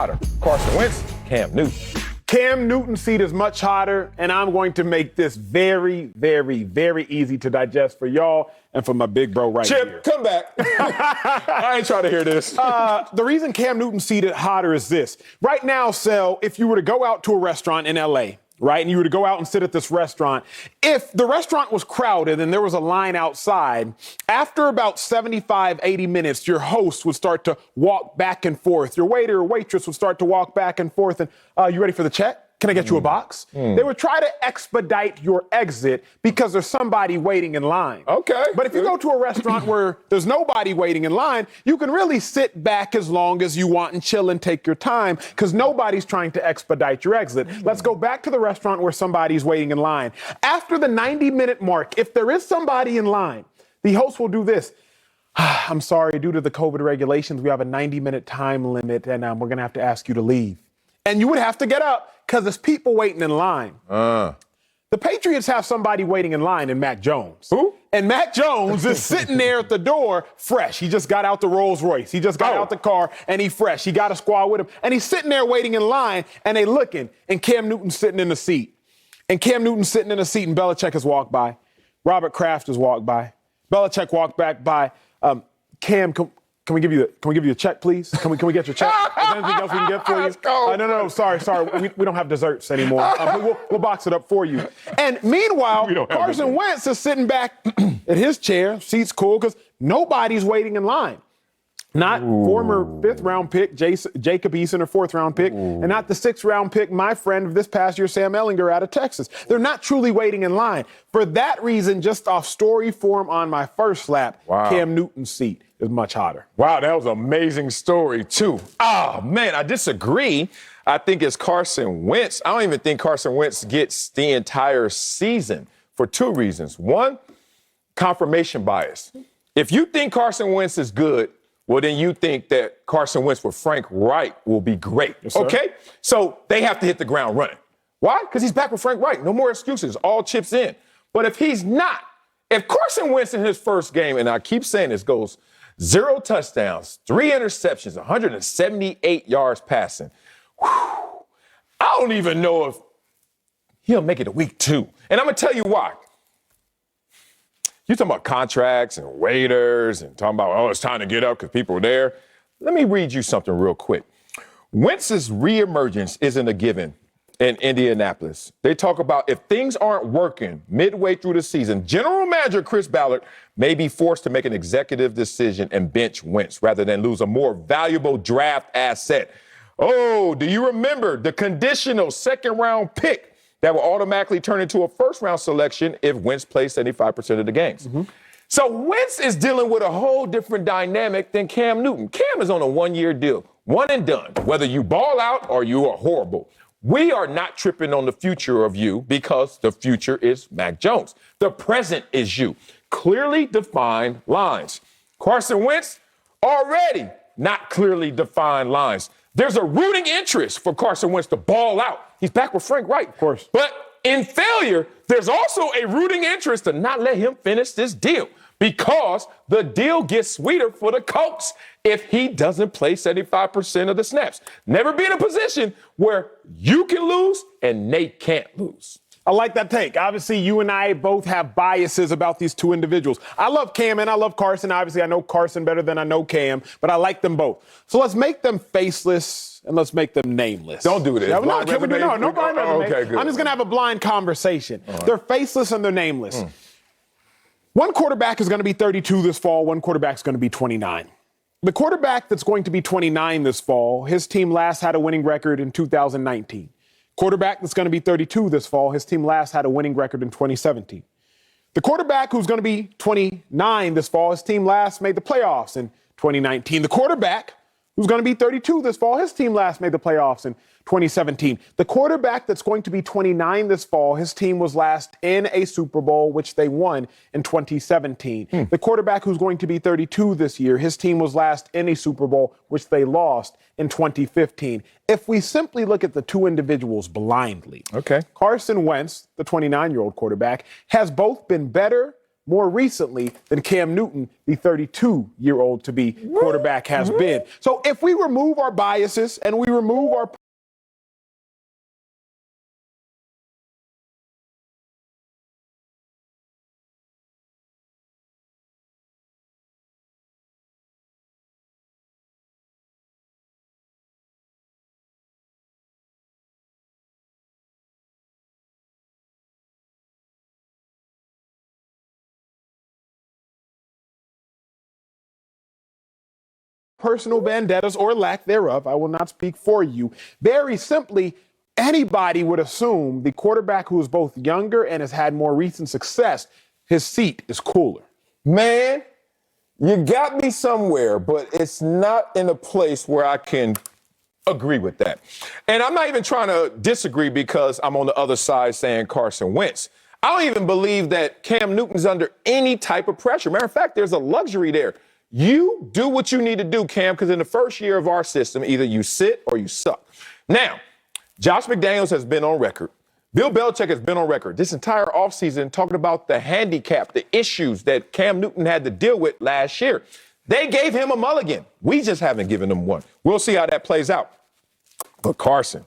Hotter. Carson Wentz, Cam Newton. Cam Newton's seat is much hotter, and I'm going to make this very, very, very easy to digest for y'all and for my big bro right here. Chip, come back. I ain't trying to hear this. The reason Cam Newton's seat is hotter is this. Right now, Sel, if you were to go out to a restaurant in L.A., right, and you were to go out and sit at this restaurant, if the restaurant was crowded and there was a line outside, after about 75, 80 minutes, your host would start to walk back and forth. Your waiter or waitress would start to walk back and forth. And you ready for the check? Can I get you a box? They would try to expedite your exit because there's somebody waiting in line. Okay. But if you go to a restaurant where there's nobody waiting in line, you can really sit back as long as you want and chill and take your time because nobody's trying to expedite your exit. Let's go back to the restaurant where somebody's waiting in line. After the 90-minute mark, if there is somebody in line, the host will do this. I'm sorry, due to the COVID regulations, we have a 90-minute time limit, and we're going to have to ask you to leave. And you would have to get up because there's people waiting in line. The Patriots have somebody waiting in line in Mac Jones. Who? And Mac Jones is sitting there at the door fresh. He just got out the Rolls Royce. He just got out the car, and he's fresh. He got a squad with him. And he's sitting there waiting in line, and they looking, and Cam Newton's sitting in the seat. And Cam Newton's sitting in the seat, and Belichick has walked by. Robert Kraft has walked by. Belichick walked back by. Cam, can we give you a check, please? Can we get your check? Is there anything else we can get for you? No, sorry. We don't have desserts anymore. We'll box it up for you. And meanwhile, Carson Wentz is sitting back at his chair, seat's cool, because nobody's waiting in line. Not former fifth-round pick Jacob Eason or fourth-round pick, and not the sixth-round pick, my friend of this past year, Sam Ehlinger out of Texas. They're not truly waiting in line. For that reason, just off story form on my first lap, Cam Newton's seat is much hotter. Wow, that was an amazing story, too. Oh, man, I disagree. I think it's Carson Wentz. I don't even think Carson Wentz gets the entire season for two reasons. One, confirmation bias. If you think Carson Wentz is good, well, then you think that Carson Wentz with Frank Reich will be great, okay? So they have to hit the ground running. Why? Because he's back with Frank Reich. No more excuses. All chips in. But if he's not, if Carson Wentz in his first game, and I keep saying this, goes 0 touchdowns, 3 interceptions, 178 yards passing, I don't even know if he'll make it to week 2. And I'm going to tell you why. You're talking about contracts and waiters and talking about, it's time to get up because people are there. Let me read you something real quick. Wentz's reemergence isn't a given in Indianapolis. They talk about if things aren't working midway through the season, General Manager Chris Ballard may be forced to make an executive decision and bench Wentz rather than lose a more valuable draft asset. Oh, do you remember the conditional second-round pick that will automatically turn into a first-round selection if Wentz plays 75% of the games? So Wentz is dealing with a whole different dynamic than Cam Newton. Cam is on a one-year deal, one and done. Whether you ball out or you are horrible, we are not tripping on the future of you because the future is Mac Jones. The present is you. Clearly defined lines. Carson Wentz, already not clearly defined lines. There's a rooting interest for Carson Wentz to ball out. He's back with Frank Reich. Of course. But in failure, there's also a rooting interest to not let him finish this deal because the deal gets sweeter for the Colts if he doesn't play 75% of the snaps. Never be in a position where you can lose and Nate can't lose. I like that take. Obviously, you and I both have biases about these two individuals. I love Cam and I love Carson. Obviously, I know Carson better than I know Cam, but I like them both. So let's make them faceless and let's make them nameless. Don't do this. No, blind blind okay, good. I'm just going to have a blind conversation. Right. They're faceless and they're nameless. One quarterback is going to be 32 this fall. One quarterback is going to be 29. The quarterback that's going to be 29 this fall, his team last had a winning record in 2019. Quarterback that's going to be 32 this fall, his team last had a winning record in 2017. The quarterback who's going to be 29 this fall, his team last made the playoffs in 2019. The quarterback who's going to be 32 this fall, his team last made the playoffs in 2017. The quarterback that's going to be 29 this fall, his team was last in a Super Bowl, which they won in 2017. The quarterback who's going to be 32 this year, his team was last in a Super Bowl, which they lost in 2015. If we simply look at the two individuals blindly, Carson Wentz, the 29-year-old quarterback, has both been better more recently than Cam Newton, the 32-year-old to-be quarterback, has been. So if we remove our biases and we remove our personal vendettas or lack thereof, I will not speak for you. Very simply, anybody would assume the quarterback who is both younger and has had more recent success, his seat is cooler. Man, you got me somewhere, but it's not in a place where I can agree with that. And I'm not even trying to disagree because I'm on the other side saying Carson Wentz. I don't even believe that Cam Newton's under any type of pressure. Matter of fact, there's a luxury there. You do what you need to do, Cam, because in the first year of our system, either you sit or you suck. Now, Josh McDaniels has been on record. Bill Belichick has been on record this entire offseason talking about the handicap, the issues that Cam Newton had to deal with last year. They gave him a mulligan. We just haven't given him one. We'll see how that plays out. But Carson,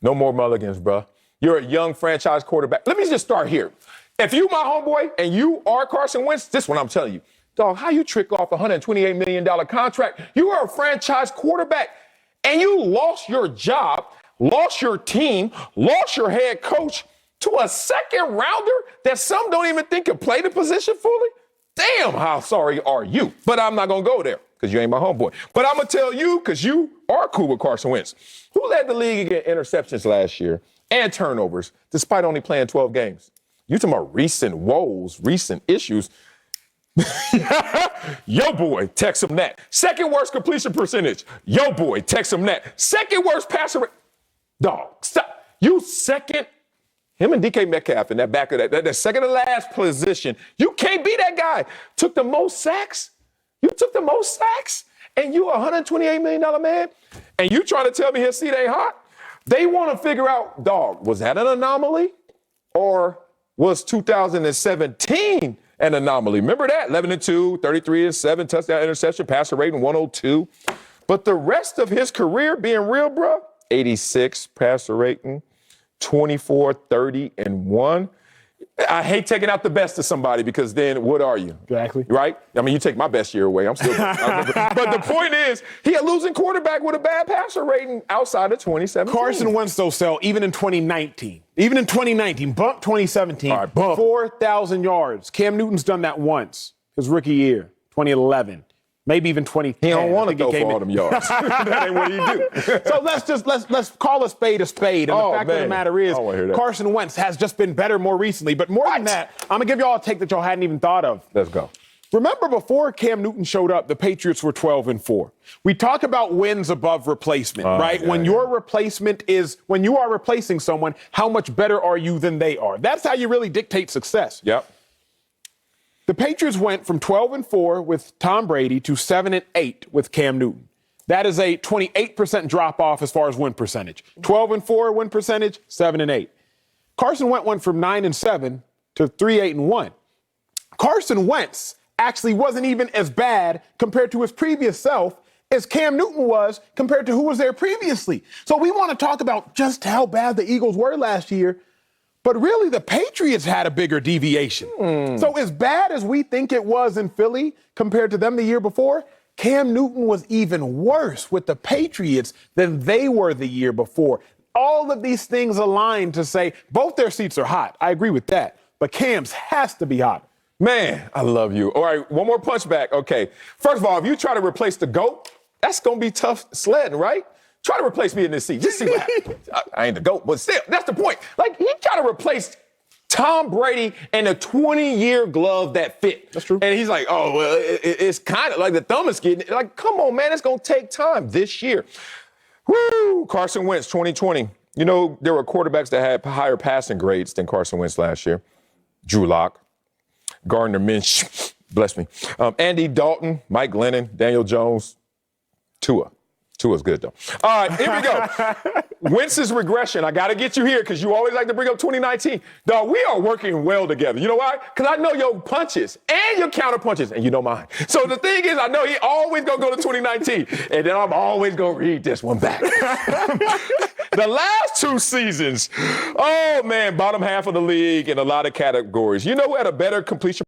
no more mulligans, bro. You're a young franchise quarterback. Let me just start here. If you my homeboy and you are Carson Wentz, this is what I'm telling you. Dog, how you trick off a $128 million contract? You are a franchise quarterback, and you lost your job, lost your team, lost your head coach to a second rounder that some don't even think can play the position fully? Damn, how sorry are you? But I'm not going to go there because you ain't my homeboy. But I'm going to tell you because you are cool with Carson Wentz. Who led the league in interceptions last year and turnovers despite only playing 12 games? You talking about recent woes, recent issues. Yo, boy, text him that. Second worst completion percentage. Yo, boy, text him that. Second worst passer rate. Dog, stop. You second. Him and DK Metcalf in that back of that second to last position. You can't be that guy. Took the most sacks. You took the most sacks. And you a $128 million man. And you trying to tell me his seat ain't hot? They want to figure out, dog, was that an anomaly? Or was 2017 an anomaly? Remember that? 11-2, 33-7, touchdown interception, passer rating 102. But the rest of his career, being real, bro, 86 passer rating, 24, 30, and 1. I hate taking out the best of somebody because then what are you? Exactly. Right? I mean, you take my best year away. I'm still. But the point is, he a losing quarterback with a bad passer rating outside of 2017. Carson Wentz, though, Sel, even in 2019, bump 2017, all right, bump. 4,000 yards. Cam Newton's done that once, his rookie year, 2011. Maybe even 2010. He don't want to go for all them yards. That ain't what he do. So let's call a spade a spade. And the fact of the matter is, Carson Wentz has just been better more recently. But more than that, I'm going to give y'all a take that y'all hadn't even thought of. Let's go. Remember before Cam Newton showed up, the Patriots were 12-4. We talk about wins above replacement, right? When you are replacing someone, how much better are you than they are? That's how you really dictate success. Yep. The Patriots went from 12-4 with Tom Brady to 7-8 with Cam Newton. That is a 28% drop off as far as win percentage. 12-4 win percentage, 7-8. Carson Wentz went from 9-7 to 3-8-1. Carson Wentz actually wasn't even as bad compared to his previous self as Cam Newton was compared to who was there previously. So we want to talk about just how bad the Eagles were last year. But really, the Patriots had a bigger deviation. So as bad as we think it was in Philly compared to them the year before, Cam Newton was even worse with the Patriots than they were the year before. All of these things align to say both their seats are hot. I agree with that. But Cam's has to be hot. Man, I love you. All right, one more punchback. Okay. First of all, if you try to replace the GOAT, that's going to be tough sledding, right? Try to replace me in this seat. Just see what happens. I ain't the GOAT, but still, that's the point. Like, he tried to replace Tom Brady in a 20-year glove that fit. That's true. And he's like, oh, well, it's kind of like the thumb is getting, like, come on, man, it's going to take time this year. Woo! Carson Wentz, 2020. You know, there were quarterbacks that had higher passing grades than Carson Wentz last year. Drew Lock, Gardner Minshew, bless me, Andy Dalton, Mike Glennon, Daniel Jones, Tua. Tua's good, though. All right, here we go. Wentz's regression. I got to get you here because you always like to bring up 2019. Dog, we are working well together. You know why? Because I know your punches and your counter punches, and you know mine. So the thing is, I know he always going to go to 2019, and then I'm always going to read this one back. The last 2 seasons, oh, man, bottom half of the league in a lot of categories. You know who had a better completion